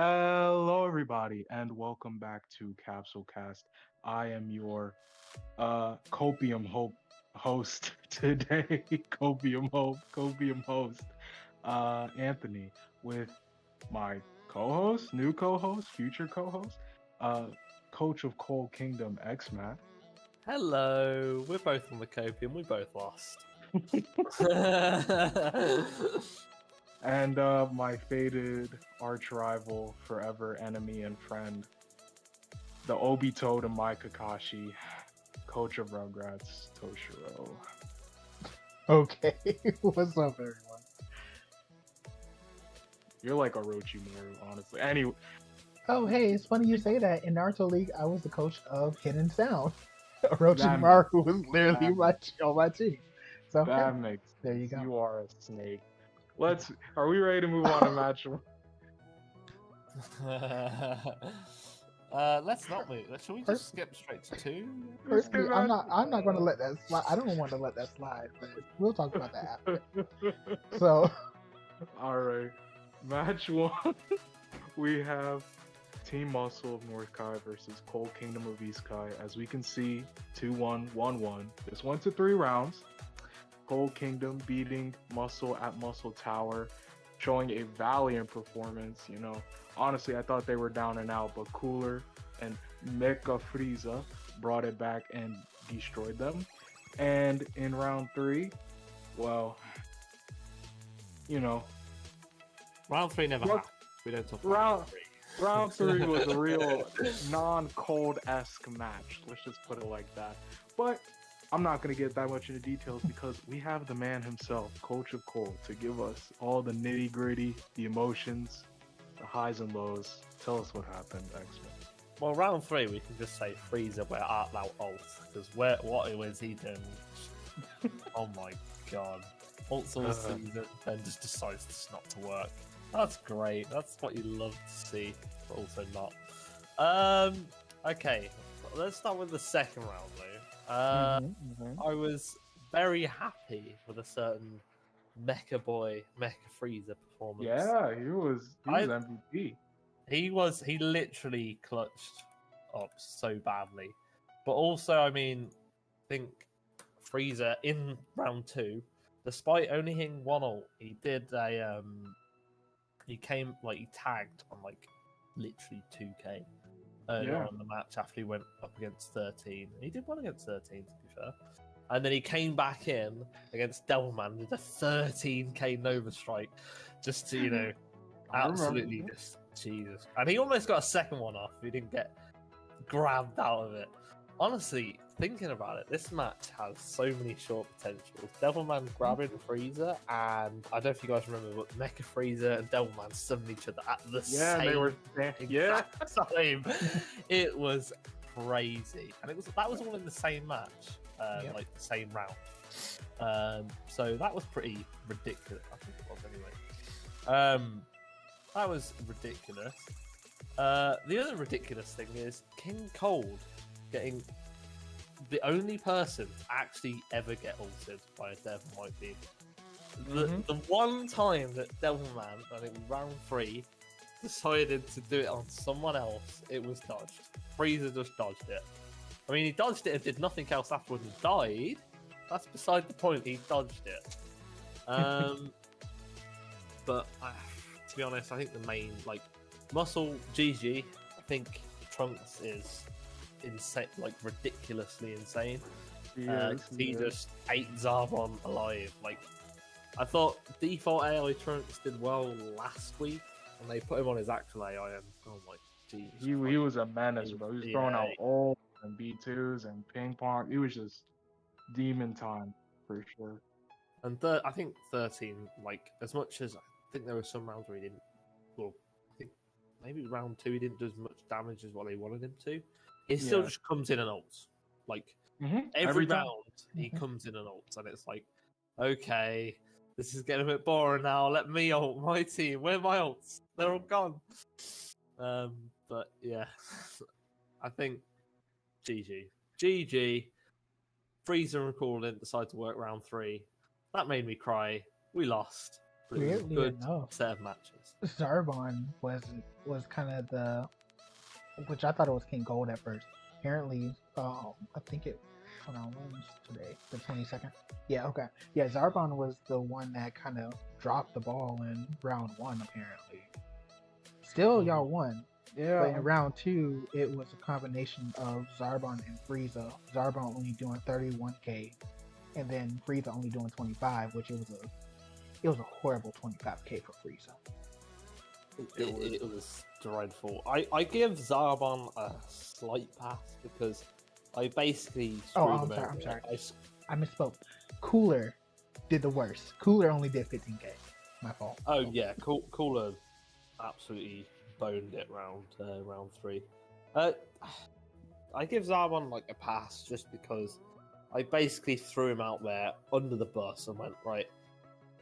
Hello, everybody, and welcome back to Capsule Cast. I am your Copium host today. Copium host, Anthony, with my co-host, new co-host, future co-host, uh, Coach of Cold Kingdom, Xmat. Hello, we're both on the Copium. We both lost. And my faded arch rival, forever enemy and friend, the Obito to my Kakashi, coach of Rugrats, Toshiro. Okay, what's up, everyone? You're like Orochimaru, honestly. Anyway, Oh, hey, it's funny you say that. In Naruto League, I was the coach of Hidden Sound. that, Orochimaru was literally that, on my team. So, hey, that makes there you sense. go. You are a snake. Are we ready to move on to match one? Let's not move. Shall we just skip straight to two? Personally, I'm not going to let that slide. I don't want to let that slide, but we'll talk about that after. So, All right, match one. We have Team Muscle of North Kai versus Cold Kingdom of East Kai. As we can see, 2-1, 1-1. This went to 3 rounds. Cold Kingdom beating Muscle at Muscle Tower, showing a valiant performance. Honestly, I thought they were down and out, but Cooler and Mecha Frieza brought it back and destroyed them. And in round 3, well, Round 3 never happened. We don't talk about round three. round 3 was a real non-cold-esque match. Let's just put it like that. But I'm not going to get that much into details because we have the man himself, Coach of Cold, to give us all the nitty-gritty, the emotions, the highs and lows. Tell us what happened, X-Men. Well, round 3, we can just say Frieza, where art thou alt? Because what was he doing? Oh my god. Ults all season, then just decides this not to work. That's great. That's what you love to see, but also not. Okay, let's start with the second round, though. I was very happy with a certain Mecha Boy, Mecha Frieza performance. Yeah, he was MVP. He literally clutched up so badly. But also, I think Frieza in round 2, despite only hitting one ult, he did he tagged on literally 2k earlier on the match after he went up against 13. He did one against 13, to be fair. And then he came back in against Devilman with a 13k Nova Strike just to, absolutely just Jesus. And he almost got a second one off. He didn't get grabbed out of it. Honestly, thinking about it, this match has so many short potentials. Devilman grabbing Frieza, and I don't know if you guys remember, but Mecha Frieza and Devilman summoned each other at the same time. It was crazy, and that was all in the same match, the same round. So that was pretty ridiculous. I think it was anyway. That was ridiculous. The other ridiculous thing is King Cold getting the only person to actually ever get ulted by a Devil Might Be. The one time that Devilman, I think round 3, decided to do it on someone else, it was dodged. Frieza just dodged it. He dodged it and did nothing else afterwards and died. That's beside the point, he dodged it. But to be honest, I think the main, Muscle GG, I think Trunks is insane, ridiculously insane. He just ate Zarbon alive. I thought default AI Trunks did well last week, and they put him on his actual AI, and oh my jeez. He was a menace, bro. He was throwing out ult and B2s and ping pong. It was just demon time for sure. And I think 13, as much as I think there were some rounds where he didn't, well, I think maybe round 2 he didn't do as much damage as what they wanted him to. He still just comes in and ults. Every round he comes in and ults, and it's okay, this is getting a bit boring now. Let me ult my team. Where are my ults? They're all gone. But yeah, I think GG. Frieza and Recall didn't decide to work round 3. That made me cry. We lost. Weirdly good enough, set of matches. Zarbon was kind of the, which I thought it was King Gold at first. Apparently, I think it. Hold on, when's today? The 22nd. Yeah, okay. Yeah, Zarbon was the one that kind of dropped the ball in round 1. Apparently, still y'all won. But Yeah. in round 2, it was a combination of Zarbon and Frieza. Zarbon only doing 31k, and then Frieza only doing 25, which it was a horrible 25k for Frieza. It was dreadful. I give Zarbon a slight pass because I basically screwed I'm him sorry. over. I'm sorry. I misspoke. Cooler did the worst. Cooler only did 15k. My fault. Oh yeah, Cooler absolutely boned it round 3. I give Zarbon like a pass just because I basically threw him out there under the bus and went, right,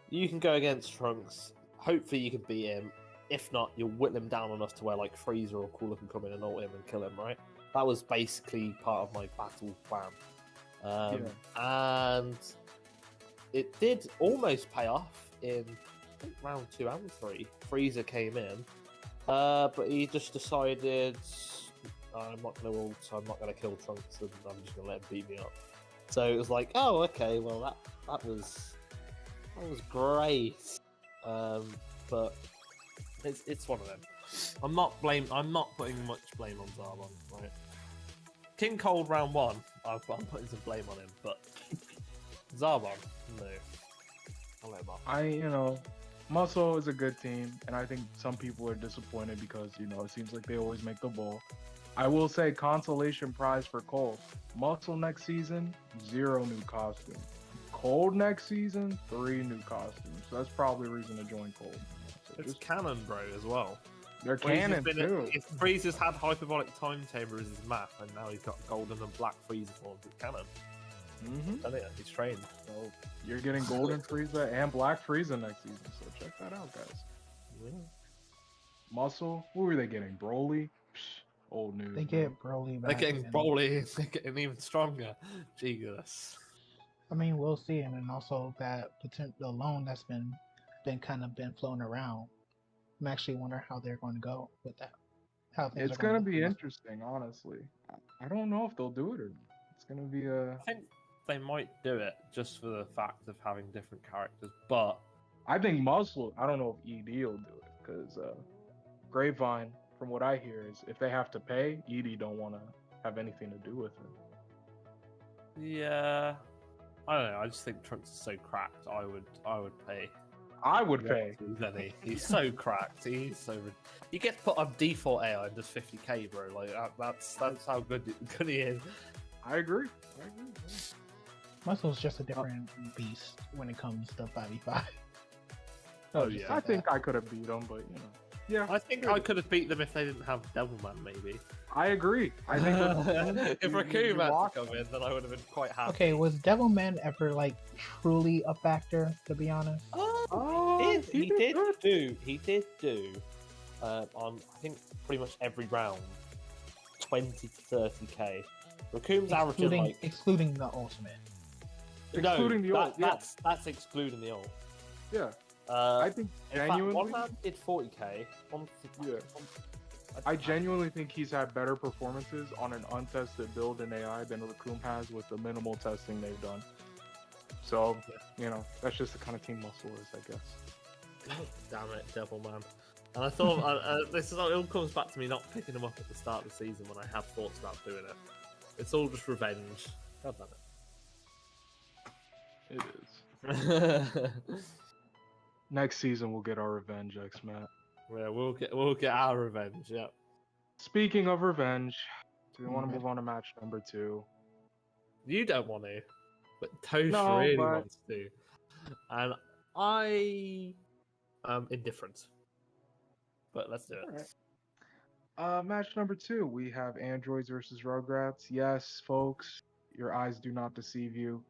you can go against Trunks. Hopefully you can beat him. If not, you'll whittle him down enough to where like Freezer or Cooler can come in and ult him and kill him, right? That was basically part of my battle plan. And it did almost pay off in I think round 2 and 3. Freezer came in, but he just decided, I'm not going to ult, so I'm not going to kill Trunks, and I'm just going to let him beat me up. So it was like, oh, okay, well that was great. But it's one of them. I'm not putting much blame on Zarbon, right? King Cold round 1, I'm putting some blame on him, but Zarbon, no. I'll let him off. Muscle is a good team, and I think some people are disappointed because, it seems like they always make the ball. I will say consolation prize for Cold. Muscle next season, 0 new costumes. Cold next season, 3 new costumes. So that's probably a reason to join Cold. So It's canon, bro, as well. They're canon too. If Freezer's had hyperbolic time chamber as his map, and now he's got golden and black Freezer forms, it's canon. Mm-hmm. I think he's trained. So you're getting golden Frieza and black Frieza next season. So check that out, guys. Yeah. Muscle, who are they getting? Broly? Psh, old news. They get Broly back. They're getting Broly. They're getting even stronger. Jesus. I mean, we'll see, and then also that the loan that's been flown around. I'm actually wondering how they're going to go with that. It's going to be interesting, honestly. I don't know if they'll do it or not. It's going to be a. I think they might do it just for the fact of having different characters, but I think Muscle. I don't know if ED will do it because Grapevine, from what I hear, is if they have to pay, ED don't want to have anything to do with it. Yeah, I don't know. I just think Trunks is so cracked. I would pay. I would pay. He's so cracked. He's so. You get to put on default AI and just 50k, bro. Like that's how good he is. I agree. Muscle's just a different beast when it comes to 5v5. Oh yeah. I think I could have beat him, but yeah. I think I could have beat them if they didn't have Devilman, maybe. I agree. I think if Raccoon had to come in, then I would have been quite happy. Okay, was Devilman ever truly a factor? To be honest. He did do. On I think pretty much every round, 20 to 30k. Raccoon's averaging excluding the ultimate. Excluding the ult. That's excluding the ult. Yeah. I think genuinely. One man did 40k. I genuinely think he's had better performances on an untested build in AI than Raccoon has with the minimal testing they've done. So, that's just the kind of team Muscle is, I guess. Damn it, Devilman. And I thought, it all comes back to me not picking him up at the start of the season when I had thoughts about doing it. It's all just revenge. God damn it. It is. Next season we'll get our revenge, Xmat. Yeah, we'll get our revenge. Yeah. Speaking of revenge, do we want to move on to match number 2? You don't want to, but Tosh wants to, and I am indifferent. But let's do it. All right. Match number 2, we have Androids versus Rugrats. Yes, folks, your eyes do not deceive you.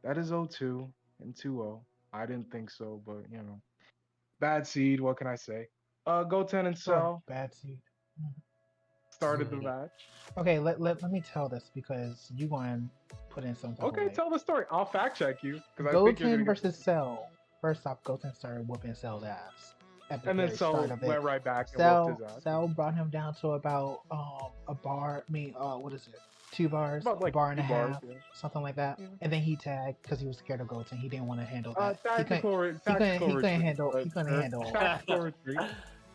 That is 0-2 and 2-0. I didn't think so, but bad seed. What can I say? Goten and Cell. Bad seed. Started the match. Okay, let me tell this because you going to put in some. Okay, tell the story. I'll fact check you Goten versus Cell first off, Goten started whooping Cell's ass at the And then very Cell start of it. went right back and Cell, whooped his ass. Cell brought him down to about a bar. what is it? 2 bars, About like a bar and a 2 bars, half, yeah. something like that. Yeah. And then he tagged because he was scared of Goten. He didn't want to handle that. He Tactical couldn't handle. retreat, He couldn't but- handle. Tactical retreat.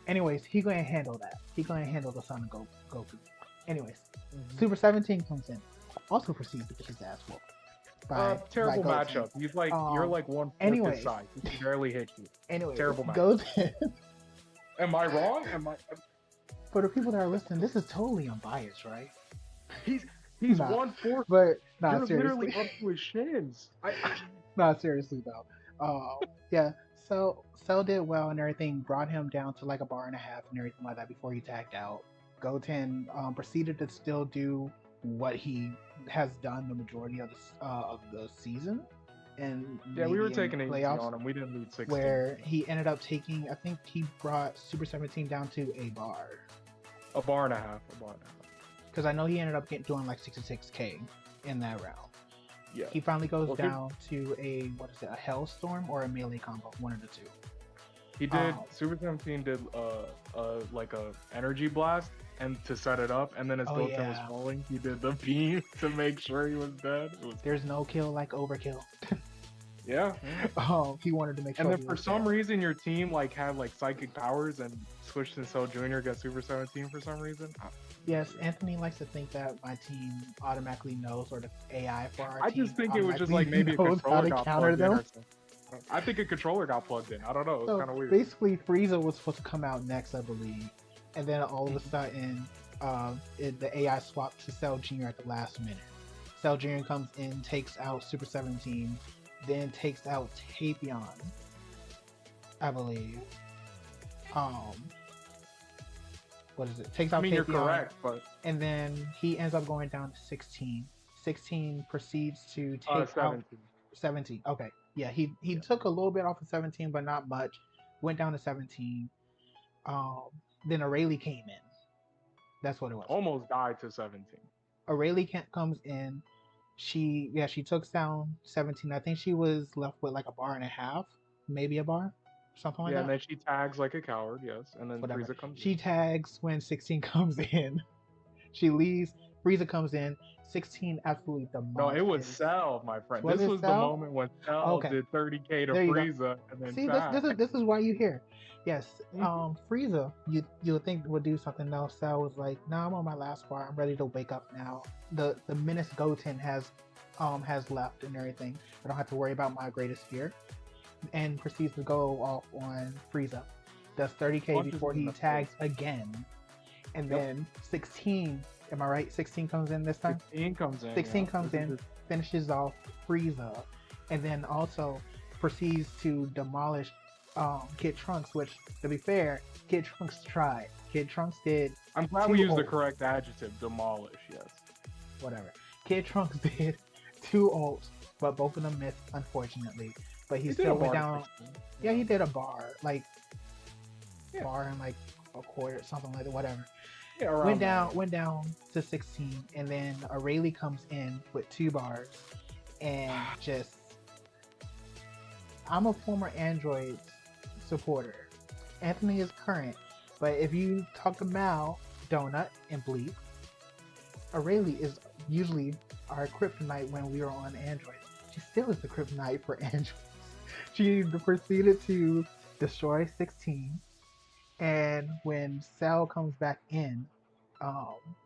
Anyways, he couldn't handle that. He couldn't handle the son of Goku. Anyways, Mm-hmm. Super 17 comes in, also proceeds to get his ass whooped. Terrible by Goten. matchup. He's like you're like 1/4 anyways. his size. He can barely hit you. Anyways, Terrible matchup. Goten. Am I wrong? For the people that are listening, this is totally unbiased, right? He's Nah. 1/4. But not You're seriously. literally up to his shins. Not seriously though. Yeah. So Cell did well and everything. Brought him down to like a bar and a half and everything like that before he tagged out. Goten proceeded to still do what he has done the majority of the season. And Yeah, we were maybe in taking it easy playoffs, on him. We didn't need 16. where he ended up taking. I think he brought Super 17 down to a bar. A bar and a half. Because I know he ended up doing like 66k in that round. Yeah. He finally goes Well, down to a Hellstorm or a melee combo, one of the two. He did. Super 17 did like a energy blast and to set it up, and then as Oh, Goten yeah. was falling, he did the beam to make sure he was dead. It was, There's no kill like overkill. yeah. He wanted to make sure. And then he for was some dead. reason, your team like had like psychic powers and switched in Cell Jr. against Super 17 for some reason. Yes, Anthony likes to think that my team automatically knows, or the AI for our I team just think it was just like automatically maybe a knows how controller to got counter plugged in them. or something. I think a controller got plugged in. I don't know. It was So kind of weird. basically, Frieza was supposed to come out next, I believe, and then all of a Mm-hmm. sudden, the AI swapped to Cell Jr. at the last minute. Cell Jr. comes in, takes out Super 17, then takes out Tapion, I believe. What is it? Takes out I mean, you're Tapion, correct, but and then he ends up going down to 16. 16 proceeds to take out 17. 17. Okay. Yeah, he took a little bit off of 17, but not much. Went down to 17. Then Aurelie came in. That's what it was. Almost died to 17. Aurelie comes in. She took down 17. I think she was left with like a bar and a half, maybe a bar, something like Yeah, that. and then she tags like a coward, yes. And then Whatever. Frieza comes She in. tags when 16 comes in. She leaves. Frieza comes in. 16 absolutely demolishes. No, it was Cell, my friend. Was this it was the Cell? moment when Cell Okay. did 30k to There you go. Frieza and then See, tagged. this is why you hear. Yes, Mhm. Frieza, you would think would do something else. Cell was like, "No, I'm on my last bar. I'm ready to wake up now. The menace Goten has left and everything. I don't have to worry about my greatest fear." And proceeds to go off on Frieza. Does 30k Punches before him in he the tags again, and Yep. then 16. Am I right? 16 comes in this time. 16 comes in. 16 yeah. comes This is in, just- finishes off Frieza, and then also proceeds to demolish Kid Trunks, which, to be fair, Kid Trunks tried. Kid Trunks did I'm glad we too used the old. correct adjective, demolish, yes. whatever. Kid Trunks did 2 ults, but both of them missed, unfortunately. But he He did still a went bar down. 16. Yeah, he did a bar, like Yeah. bar and like a quarter, something like that, whatever. Yeah, around Went down to 16, and then Aurelie comes in with 2 bars, and just, I'm a former Android supporter. Anthony is current, but if you talk to Mal, Donut, and Bleep, Aurelie is usually our kryptonite when we are on Android. She still is the kryptonite for Android. She proceeded to destroy 16. And when Cell comes back in,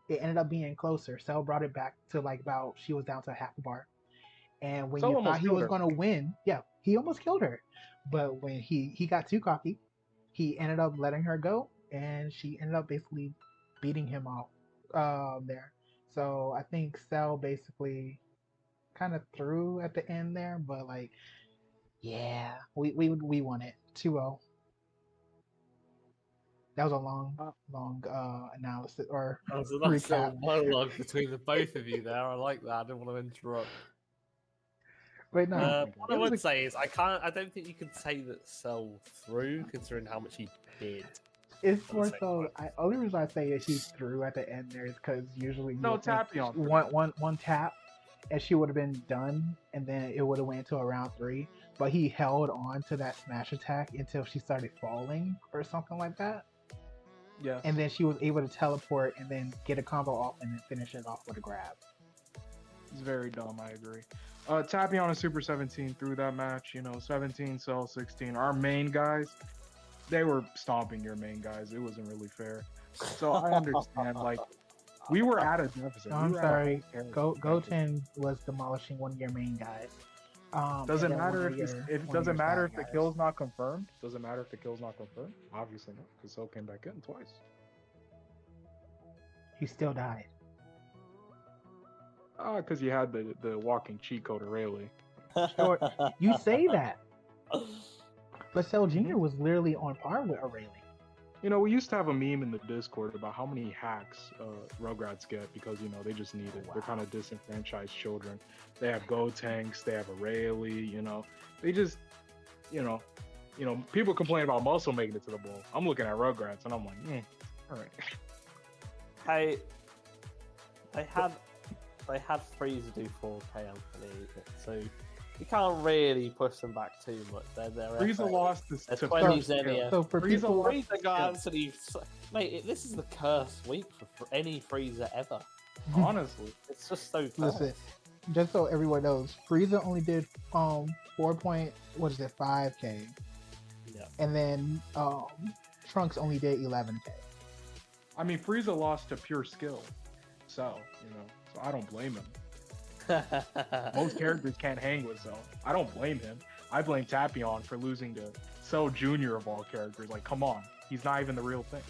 it ended up being closer. Cell brought it back to like about, she was down to half a bar. And when Cell you almost thought he killed was her. going to win, yeah, he almost killed her. But when he got too cocky, he ended up letting her go, and she ended up basically beating him off there. So I think Cell basically kind of threw at the end there, but like, yeah, we won it 2-0. That was a long analysis or That was a nice little recap. monologue between the both of you there. I like that. I didn't want to interrupt. But no, What I would say is I don't think you can say that Cell through, considering how much he did. it's the more same so. time. Only reason I say is she threw at the end there is because usually No, you'll think Tapion. one tap, and she would have been done, and then it would have went to a round 3. but he held on to that smash attack until she started falling or something like that. Yes. And then she was able to teleport and then get a combo off and then finish it off with a grab. It's very dumb, I agree. Tapion and Super 17 through that match, 17, Cell 16. Our main guys, they were stomping your main guys. It wasn't really fair. So I understand, like, we were at a deficit. No, I'm sorry. Goten was demolishing one of your main guys. Doesn't matter if the kill's not confirmed. Doesn't matter if the kill's not confirmed. Obviously not, because Cell came back in twice. He still died. Because you had the walking cheat code Rayleigh. Sure, you say that, but Cell Jr. was literally on par with Rayleigh. We used to have a meme in the Discord about how many hacks Rugrats get because they just need it. Wow. They're kind of disenfranchised children. They have Gotenks, they have a Rayleigh. They just, people complain about Muscle making it to the bowl. I'm looking at Rugrats and I'm like, all right. Hey, they had Frieza do 4K Anthony, so you can't really push them back too much. Frieza lost to 20 Xenia. So for people, Frieza got Anthony. Mate, this is the cursed week for any Frieza ever. Honestly, it's just so cursed. Listen, just so everyone knows, Frieza only did 5K. Yeah. And then Trunks only did 11K. I mean, Frieza lost to pure skill, so I don't blame him. Most characters can't hang with Cell. I don't blame him. I blame Tapion for losing to Cell Jr. of all characters. Like, come on, he's not even the real thing.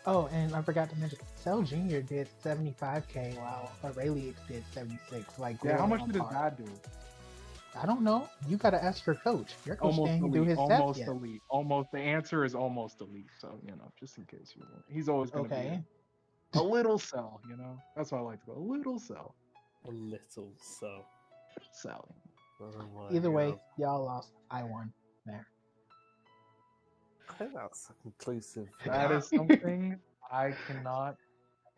Oh, and I forgot to mention, Cell Jr. did 75K while Rayleigh did 76. Like, yeah, how much did his dad do? I don't know. You gotta ask your coach. Your coach didn't do his almost yet. Elite. Almost. The answer is almost elite. So just in case you want, he's always gonna be a little Cell. That's why I like to go a little Cell. A little Cell. Cell. Oh Either way, God. y'all lost. I won there. I think that's conclusive. That is something I cannot.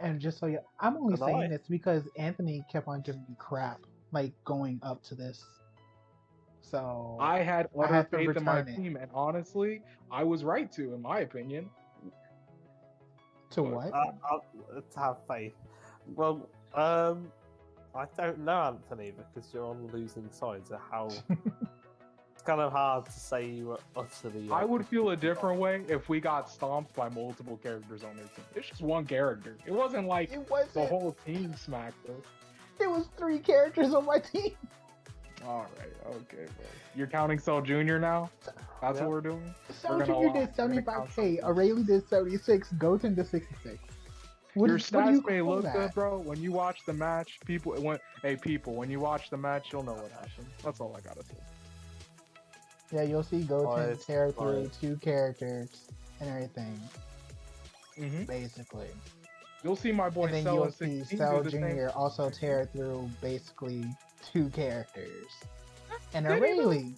And just so I'm only saying this because Anthony kept on giving me crap, like going up to this. So I had utter faith in my team, and honestly, I was right to, in my opinion. To what? To have faith. Well, I don't know, Anthony, because you're on the losing side. So how? It's kind of hard to say you were utterly. I would feel a different way if we got stomped by multiple characters on their team. It's just one character. It wasn't like the whole team smacked us. There was 3 characters on my team. All right, okay, bro. You're counting Cell Jr. now? That's what we're doing? Cell Jr. did 75K, Rayleigh did 76, Goten did 66. Your stats may look good, bro. When you watch the match, when you watch the match, you'll know what happened. That's all I gotta say. Yeah, you'll see Goten tear through 2 characters and everything. Basically. You'll see my boy and then Cell you'll see Cell Jr. also tear through basically 2 characters. And Rayleigh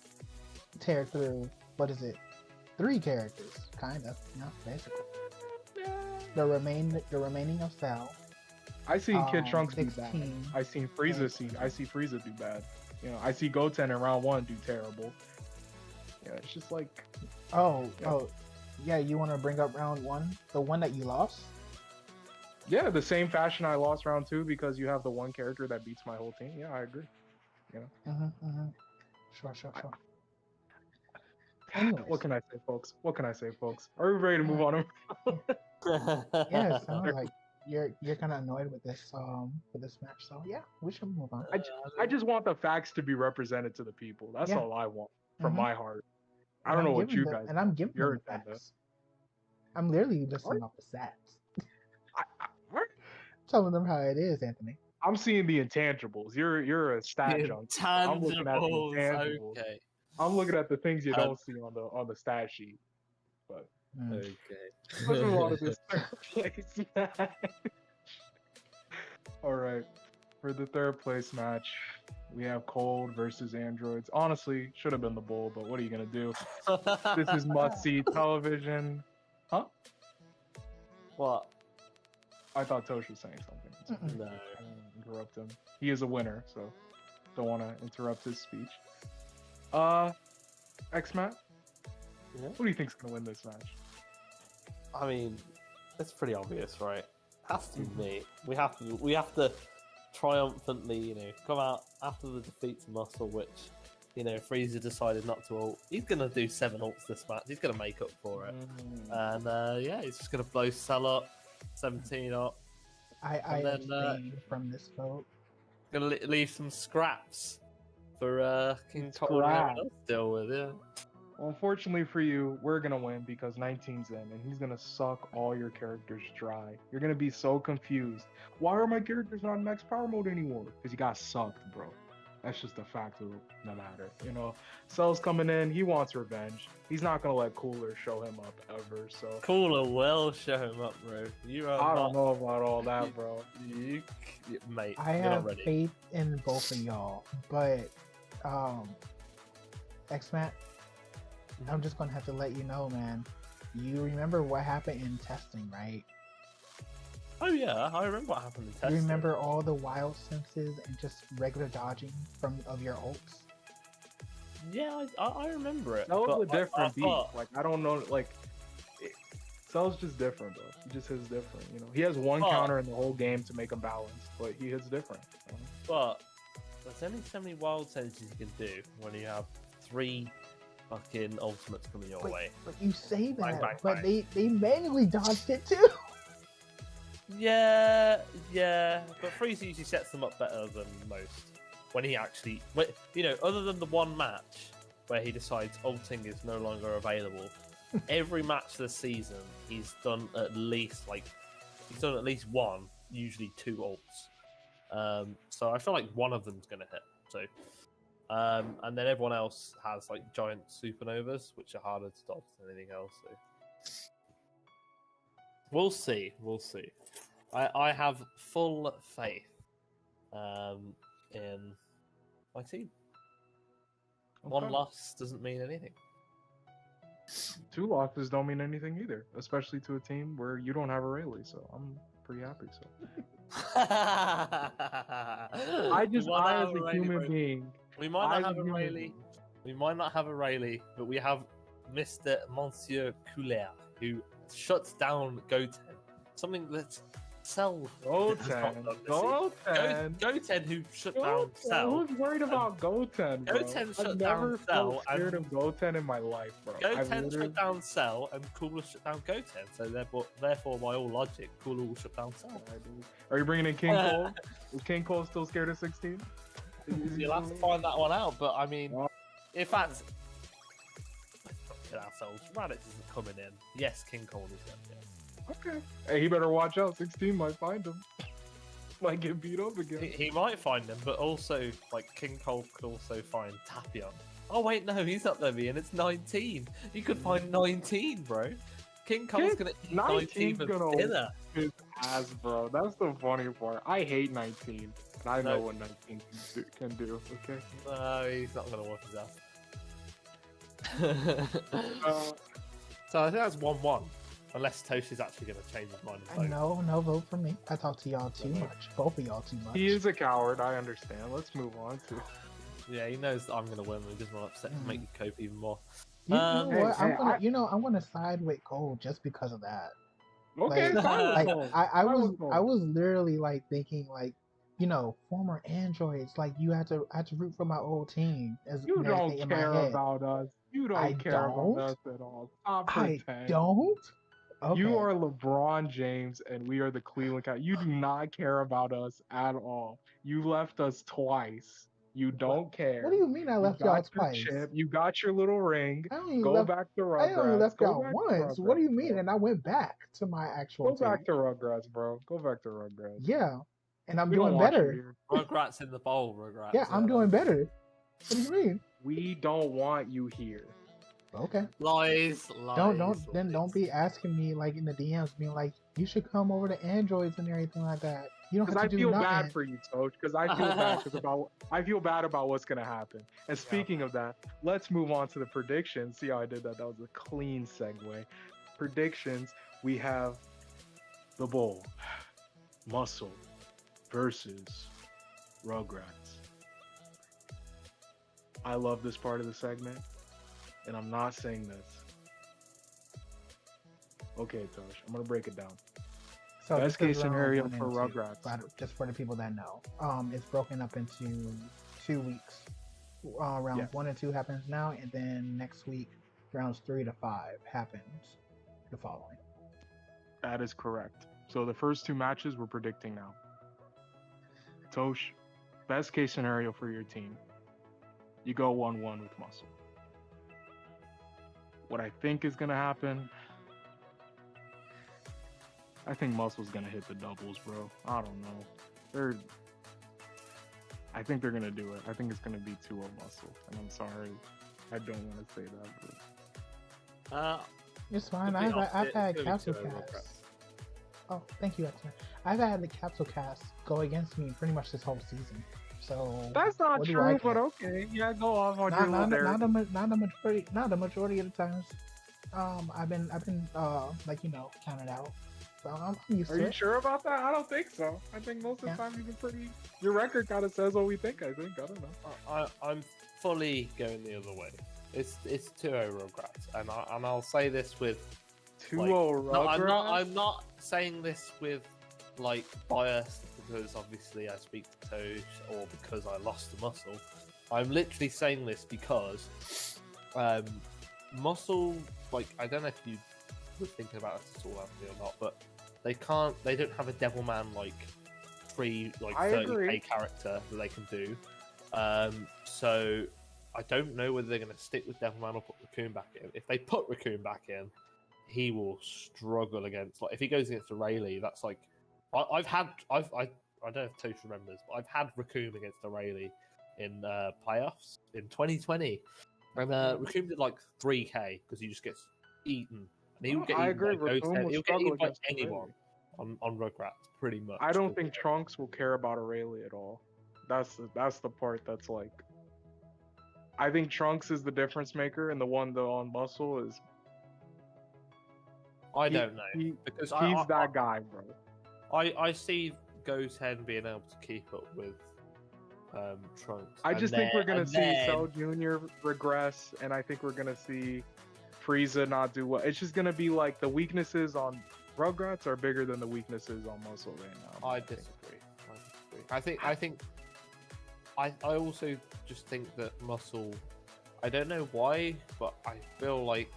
tear through, 3 characters, kind of, basically. The remaining of Cell. I seen Kid Trunks do 16, bad. I seen Frieza I see Frieza do bad. I see Goten in round 1 do terrible. Yeah, it's just like you want to bring up round 1, the one that you lost? Yeah, the same fashion I lost round 2 because you have the one character that beats my whole team. Yeah, I agree. Sure. Anyways. What can I say, folks? Are we ready to move on? Yeah, it sounds like you're kind of annoyed with this match. So yeah, we should move on. I just want the facts to be represented to the people. That's all I want from my heart. I don't know what you guys. And I'm giving your facts. I'm literally listing off the stats. Telling them how it is, Anthony. I'm seeing the intangibles. You're a stat junkie. I'm looking at the intangibles. Okay. I'm looking at the things you don't see on the stat sheet. But okay. Let's move on to this third place match. All right, for the third place match, we have Cold versus Androids. Honestly, should have been the Bull, but what are you gonna do? This is must-see television. Huh? What? I thought Tosh was saying something. No. I didn't interrupt him. He is a winner, so don't want to interrupt his speech. Xmat, Yeah. what do you think's gonna win this match? I mean, it's pretty obvious, right? Has to be me. We have to triumphantly, come out after the defeat to Muscle, which, Frieza decided not to ult. He's gonna do 7 ults this match. He's gonna make up for it, and yeah, he's just gonna blow Cell up, 17 up. I abstain from this vote. Gonna leave some scraps for King Cole and everyone else to deal with. Yeah. Well, unfortunately for you, we're gonna win because 19's in, and he's gonna suck all your characters dry. You're gonna be so confused. Why are my characters not in max power mode anymore? Because you got sucked, bro. That's just a fact of the matter. Cell's coming in. He wants revenge. He's not gonna let Cooler show him up ever. So Cooler will show him up, bro. I don't know about all that, bro. Mate, I have faith in both of y'all, but Xmat, I'm just gonna have to let you know, man. You remember what happened in testing, right? Oh yeah, I remember what happened in testing. You remember all the wild senses and just regular dodging of your ults? Yeah, I remember it. That was a different beat. Like, I don't know, Cell's just different, bro. He just hits different, He has one counter in the whole game to make him balance, but he hits different. But there's only so many wild senses you can do when you have 3 fucking ultimates coming your way. But you say that, bang, but bang. they manually dodged it too. Yeah, but Frieza usually sets them up better than most. When he actually, other than the one match where he decides ulting is no longer available, every match this season he's done at least one, usually 2 ults. So I feel like one of them's gonna hit. So, and then everyone else has like giant supernovas, which are harder to dodge than anything else. So we'll see. I have full faith in my team. Okay. 1 loss doesn't mean anything. 2 losses don't mean anything either, especially to a team where you don't have a Rayleigh, so I'm pretty happy. So I as a human being, we might not have a Rayleigh. We might not have a Rayleigh, but we have Mr. Monsieur Couler, who shuts down Goten. Something that's Cell. Goten, who shut down Cell. Who's worried about Goten, bro? Goten shut I've down never Cell. felt scared of Goten in my life, bro. Goten shut down Cell, and Cooler shut down Goten. So therefore, by all logic, Cooler will shut down Cell. Are you bringing in King Cole? Is King Cole still scared of 16? You'll have to find that one out. But I mean, if that's ourselves, Raditz isn't coming in. Yes, King Cole is in. Yeah. Okay. Hey, he better watch out. 16 might find him. Might get beat up again. He might find him, but also, King Cole could also find Tapion. Oh, wait, no, he's not there, and it's 19. You could find 19, bro. King Cole's gonna eat 19 for dinner. His ass, bro. That's the funny part. I hate 19. I know what 19 can do, okay? No, he's not gonna whoop his ass. So I think that's 1-1. Unless Toshi's actually going to change his mind and vote. No vote for me. I talk to y'all too much. Both of y'all too much. He is a coward, I understand. Let's move on to... Yeah, he knows that I'm going to win, but he doesn't want to upset and make you cope even more. You know what? I'm gonna side with Cole just because of that. Okay, I was literally thinking former androids, you had to root for my old team. You don't care about us. You don't care about us at all. I don't. Okay. You are LeBron James, and we are the Cleveland Cavaliers. You do not care about us at all. You left us twice. You don't care. What do you mean I left y'all twice? You got your little ring. Back to Rugrats. I only left y'all once. What do you mean? And I went back to my actual team. Go back to Rugrats, bro. Go back to Rugrats. Yeah. And I'm doing better. Rugrats in the bowl, Rugrats. Yeah, I'm doing better. What do you mean? We don't want you here. Okay. Lies. Don't be asking me in the DMs, being you should come over to Androids and everything like that. You don't have to do nothing. I feel bad for you, Coach, because I feel bad about what's gonna happen. And speaking of that, let's move on to the predictions. See how I did that? That was a clean segue. Predictions. We have the Bull, Muscle versus Rugrats. I love this part of the segment, and I'm not saying this. Okay, Tosh, I'm gonna break it down. So Best this case is round scenario 1 and for 2, Rugrats. but just for the people that know, it's broken up into 2 weeks. Rounds Yeah. 1 and 2 happens now, and then next week, rounds 3 to 5 happens the following. That is correct. So the first 2 matches we're predicting now. Tosh, best case scenario for your team. You go 1-1 with Muscle. What I think is gonna happen, I think Muscle's gonna hit the doubles, bro. I don't know. I think they're gonna do it. I think it's gonna be 2-0 Muscle. And I'm sorry, I don't want to say that, but It's fine. I've had Capsule Cast. Oh, thank you, Xmat. I've had the Capsule Cast go against me pretty much this whole season. So that's not what do I true. But care? okay, yeah, go off on your Not little the majority of the times. I've been like counted out. So I'm used Are to you it. sure about that? I don't think so. I think most of the time you've been pretty. Your record kind of says what we think. I think. I don't know. I'm fully going the other way. It's 2-0 Rugrats, and I'll say this with 2-0 like, Rugrats. I'm not saying this with like bias because obviously I speak to Tosh or because I lost the Muscle. I'm literally saying this because Muscle, like, I don't know if you were thinking about this at all, Anthony, or not, but they don't have a Devilman like free like 30k character that they can do. So I don't know whether they're going to stick with Devilman or put Raccoon back in. If they put Raccoon back in, he will struggle against, like, if he goes against a Rayleigh, that's like I don't know if Tosh remembers, but I've had Raccoon against a Rayleigh in playoffs in 2020, and Raccoon did like 3k because he just gets eaten, and he'll get I eaten agree. by Raccoon will he'll get struggle eaten by against anyone on Rugrats, pretty much. I don't think Trunks will care about Aurelia at all. That's the part that's like. I think Trunks is the difference maker, and the one though on Muscle is. I don't know because he's that guy, bro. I see Goten being able to keep up with Trunks. I just think we're gonna see Cell Jr. regress, and I think we're gonna see Frieza not do well. It's just gonna be like the weaknesses on Rugrats are bigger than the weaknesses on Muscle right now. I disagree. I think I also just think that Muscle. I don't know why, but I feel like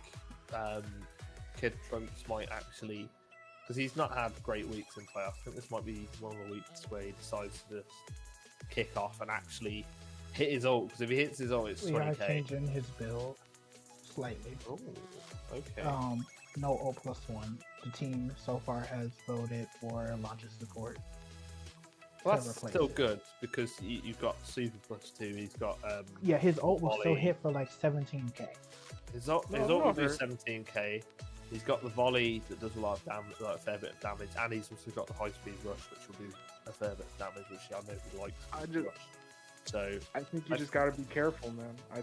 Kid Trunks might actually, because he's not had great weeks in playoffs. I think this might be one of the weeks where he decides to just kick off and actually hit his ult. Because if he hits his ult, it's 20k. We are changing his build slightly. Oh, okay. No O+1. The team so far has voted for launches support. Well, that's still good because you've got Super +2. He's got yeah, his ult will volley. still hit for like 17k. His ult will do 17k. He's got the volley that does a lot of damage, like a fair bit of damage, and he's also got the high speed rush, which will do a fair bit of damage, which I know he likes. So I think you just gotta be careful, man. I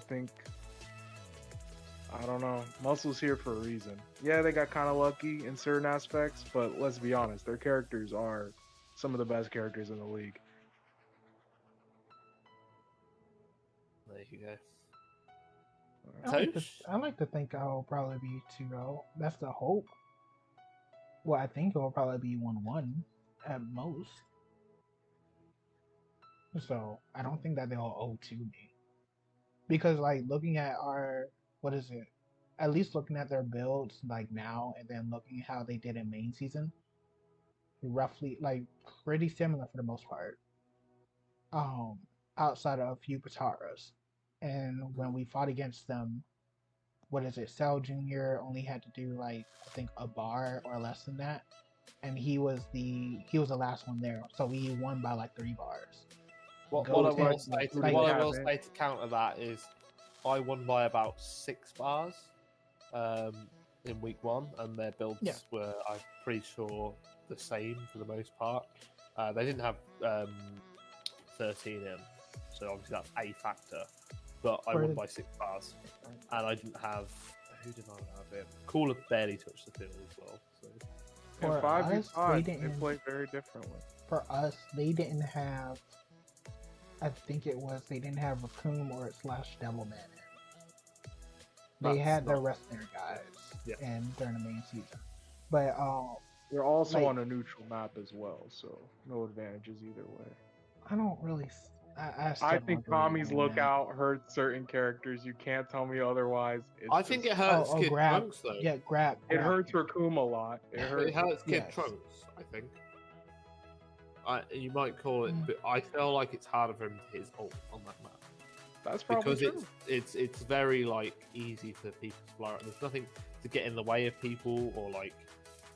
don't know. Muscle's here for a reason. Yeah, they got kind of lucky in certain aspects, but let's be honest, their characters are some of the best characters in the league. There you go. I like to think I'll probably be 2-0. That's the hope. Well, I think it'll probably be 1-1 at most. So I don't think that they'll owe to me. Because like looking at at least looking at their builds like now and then looking at how they did in main season, roughly like pretty similar for the most part. Outside of a few Pataras. And when we fought against them, Cell Jr. only had to do like I think a bar or less than that, and he was the last one there, so we won by like 3 bars. What I will say to counter that is, I won by about 6 bars in week 1, and their builds were, I'm pretty sure, the same for the most part. They didn't have 13 in, so obviously that's a factor. But I won by 6 bars, and I didn't have. Who did I have in? Cooler barely touched the field as well. So. For 5v5, they played very differently. For us, they didn't have I think it was they didn't have Raccoon or / Devilman in. They That's had the not- rest of their guys Yeah. and during the main season. But They're also Like- on a neutral map as well, so no advantages either way. I don't really. I still I don't think agree with Kami's you, man. lookout hurts certain characters. You can't tell me otherwise. It's I think it just- hurts Kid grab. Trunks though. Yeah, grab. It grab hurts character. Raccoon a lot. It It hurts. hurts Kid Yes. Trunks, I think. You might call it, Mm. but I feel like it's harder for him to hit his ult on that map That's probably because true. it's very like easy for people to fly around. There's nothing to get in the way of people or like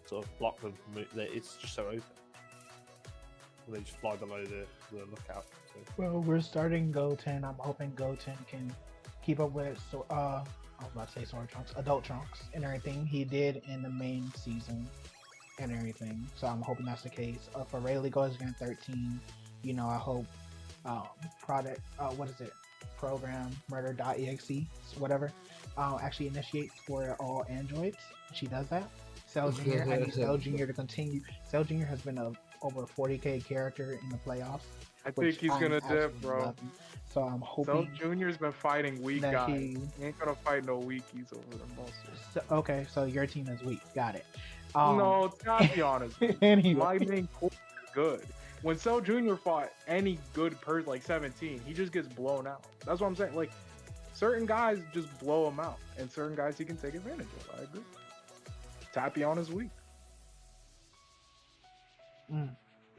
sort of block them from it's just so open. And they just fly below the lookout. So. Well, we're starting Goten. I'm hoping Goten can keep up with. So, I was about to say Sword Trunks, Adult Trunks, and everything he did in the main season and everything. So I'm hoping that's the case. For Rayleigh goes against 13. You know, I hope what is it? Program murder.exe, whatever, actually initiates for all androids. She does that. Cell Jr. I need Cell Jr. to continue. Cell Jr. has been a over 40k character in the playoffs. I think which he's I'm gonna dip, absolutely bro. loving. So I'm Cell hoping. Junior's been fighting weak that guys. he- He ain't gonna fight no weakies over the muscles. Okay, so your team is weak. Got it. No, to be honest, Anyway. my main core is good. When Cell Junior fought any good person like 17, he just gets blown out. That's what I'm saying. Like certain guys just blow him out, and certain guys he can take advantage of. I agree. Tapion is weak.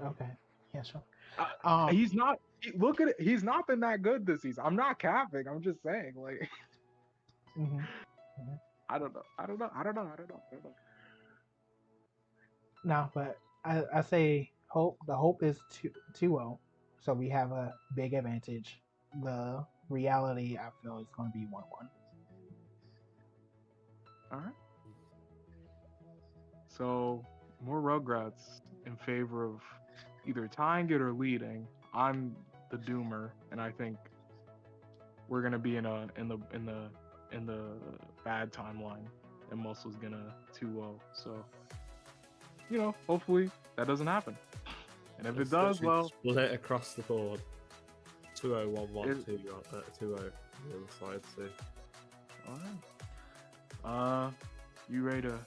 Okay. Yeah, sure. He's not. Look at it. He's not been that good this season. I'm not capping. I'm just saying. Like mhm. I don't know. I don't know. No, but I say hope. The hope is 2-0, so we have a big advantage. The reality, I feel, is going to be 1-1. All right. So more Rugrats in favor of either tying it or leading. I'm the doomer, and I think we're gonna be in the bad timeline, and Muscle's gonna 2-0. So hopefully that doesn't happen. And if it does, well, split across the board. 2-0, 1-1, It- 2-0 on the other side. So all right. You ready to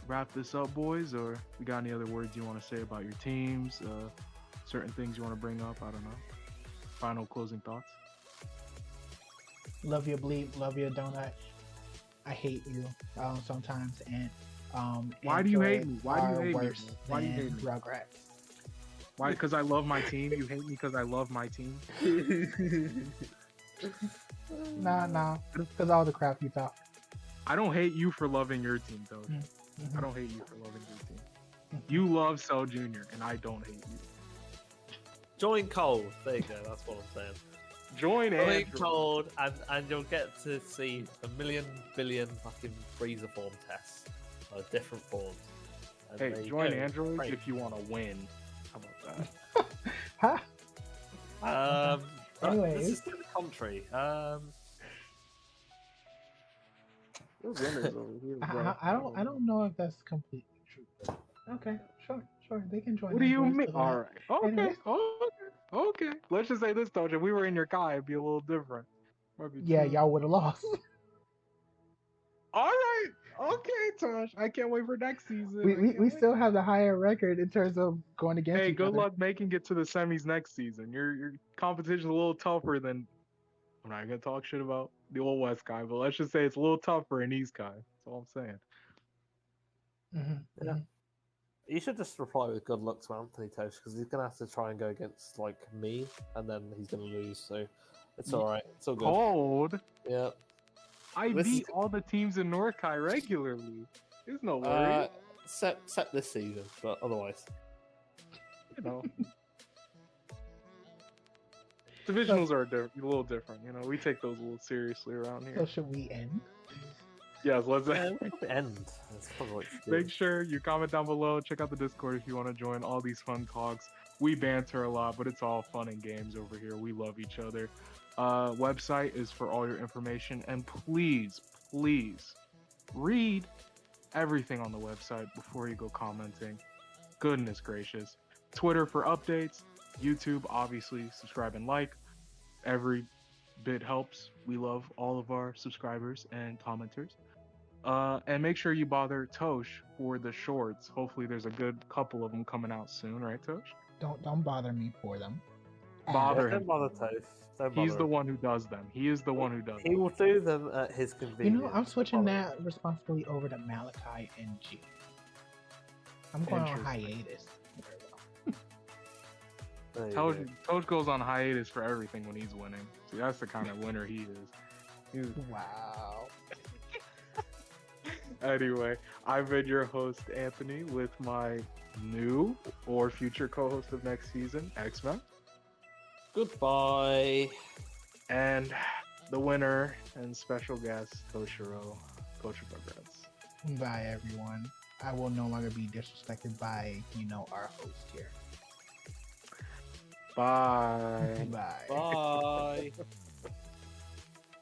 wrap this up, boys, or you got any other words you want to say about your teams? Certain things you want to bring up? I don't know. Final closing thoughts. Love your bleep, love your donut. I hate you sometimes, and Why do you hate Androids me? Why do you are hate me, worse bro? Why do you than hate me? Rugrats. Why? Because I love my team. You hate me because I love my team. Nah, because all the crap you talk. I don't hate you for loving your team, though. Mhm. I don't hate you for loving your team. You love Cell Jr. and I don't hate you. join Cold. There you go. That's what I'm saying. Join Join Andrew. Cold, and you'll get to see a million billion fucking freezer form tests of different forms. And there Hey, you join go. Android Great. if you want to win. How about that? Huh? But Anyways. this is to the contrary. There's winners over here, bro. I don't know if that's completely true. Okay, sure. They can join. What do you Androids mean? to the All next- right. Okay. Anyways. Okay. Let's just say this, Tosh. If we were in your Kai, it'd be a little different. Might be Yeah, two. y'all would have lost. All right. Okay, Tosh. I can't wait for next season. I we can't we wait. still have the higher record in terms of going against Hey, each good other. luck making it to the semis next season. Your competition's a little tougher than. I'm not gonna talk shit about the old West guy, but let's just say it's a little tougher in East guy. That's all I'm saying. Mhm, Yeah. mhm. You should just reply with good luck to Anthony Tosh because he's gonna have to try and go against like me, and then he's gonna lose. So it's all right. It's all good. Cold. Yeah. I This is- beat all the teams in North Kai regularly. There's no worry. Except this season, but otherwise. You know. Divisionals are a little different. You know, we take those a little seriously around So here. should we end? Yes, let's We'll probably end. That's probably what it's make sure you comment down below. Check out the Discord if you want to join all these fun talks. We banter a lot, but it's all fun and games over here. We love each other. Website is for all your information, and please read everything on the website before you go commenting. Goodness gracious. Twitter for updates. YouTube, obviously, subscribe and like. Every bit helps. We love all of our subscribers and commenters. And make sure you bother Tosh for the shorts. Hopefully, there's a good couple of them coming out soon, right, Tosh? Don't bother me for them. Bother Don't him. bother Toast. Don't He's bother the him. one who does them. He is the one who does He them. will do them at his You convenience. know, I'm switching Bother him. that responsibility over to Malachi and G. I'm going on Interesting. hiatus. There you go. Tosh goes on hiatus for everything when he's winning. See, that's the kind of winner he is. He's... Wow. Anyway, I've been your host, Anthony, with my new or future co-host of next season, Xmat. Goodbye. And the winner and special guest, Toshiro, Coach of Rugrats. Bye, everyone. I will no longer be disrespected by, our host here. Bye. Bye. Bye.